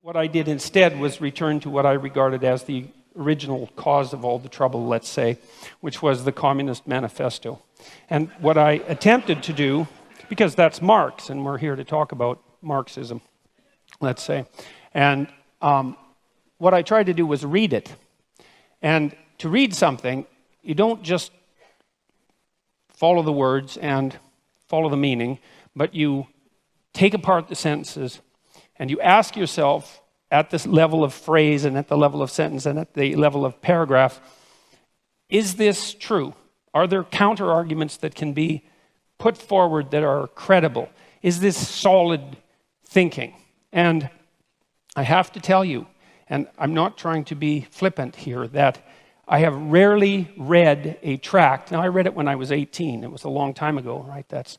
What I did instead was return to what I regarded as the original cause of all the trouble, let's say, which was the Communist Manifesto. And what I attempted to do, because that's Marx, and we're here to talk about Marxism, let's say, and what I tried to do was read it. And to read something, you don't just follow the words and follow the meaning, but you take apart the sentences and you ask yourself at this level of phrase and at the level of sentence and at the level of paragraph, is this true? Are there counter-arguments that can be put forward that are credible? Is this solid thinking? And I have to tell you, and I'm not trying to be flippant here, that I have rarely read a tract. Now, I read it when I was 18. It was a long time ago, right? That's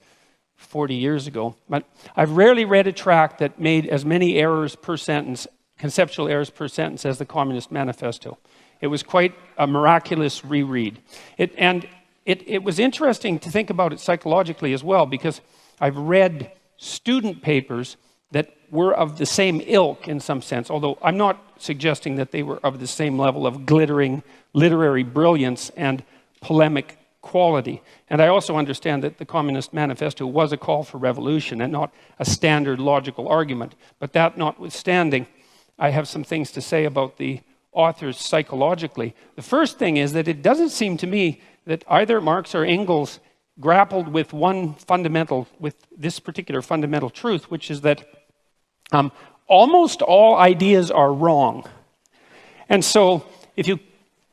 40 years ago. But I've rarely read a tract that made as many errors per sentence, conceptual errors per sentence, as the Communist Manifesto. It was quite a miraculous reread. It was interesting to think about it psychologically as well, because I've read student papers that were of the same ilk in some sense, although I'm not suggesting that they were of the same level of glittering literary brilliance and polemic quality. And I also understand that the Communist Manifesto was a call for revolution and not a standard logical argument. But that notwithstanding, I have some things to say about the authors psychologically. The first thing is that it doesn't seem to me that either Marx or Engels grappled with this particular fundamental truth, which is that almost all ideas are wrong. And so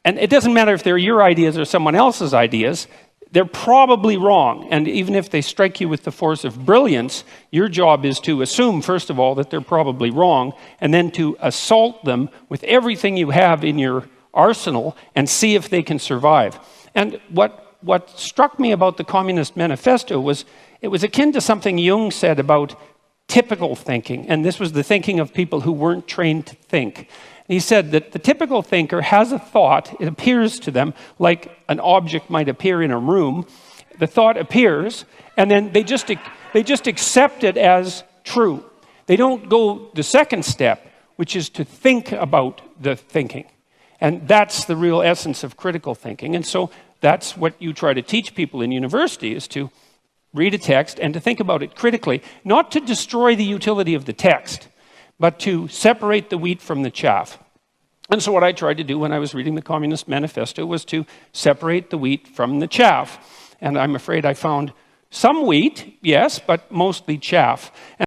and it doesn't matter if they're your ideas or someone else's ideas, they're probably wrong. And even if they strike you with the force of brilliance, your job is to assume, first of all, that they're probably wrong, and then to assault them with everything you have in your arsenal and see if they can survive. And what struck me about the Communist Manifesto was it was akin to something Jung said about typical thinking. And this was the thinking of people who weren't trained to think. He said that the typical thinker has a thought. It appears to them like an object might appear in a room. The thought appears, and then they just accept it as true. They don't go the second step, which is to think about the thinking. And that's the real essence of critical thinking. And so that's what you try to teach people in university, is to read a text and to think about it critically, not to destroy the utility of the text, but to separate the wheat from the chaff. And so what I tried to do when I was reading the Communist Manifesto was to separate the wheat from the chaff. And I'm afraid I found some wheat, yes, but mostly chaff.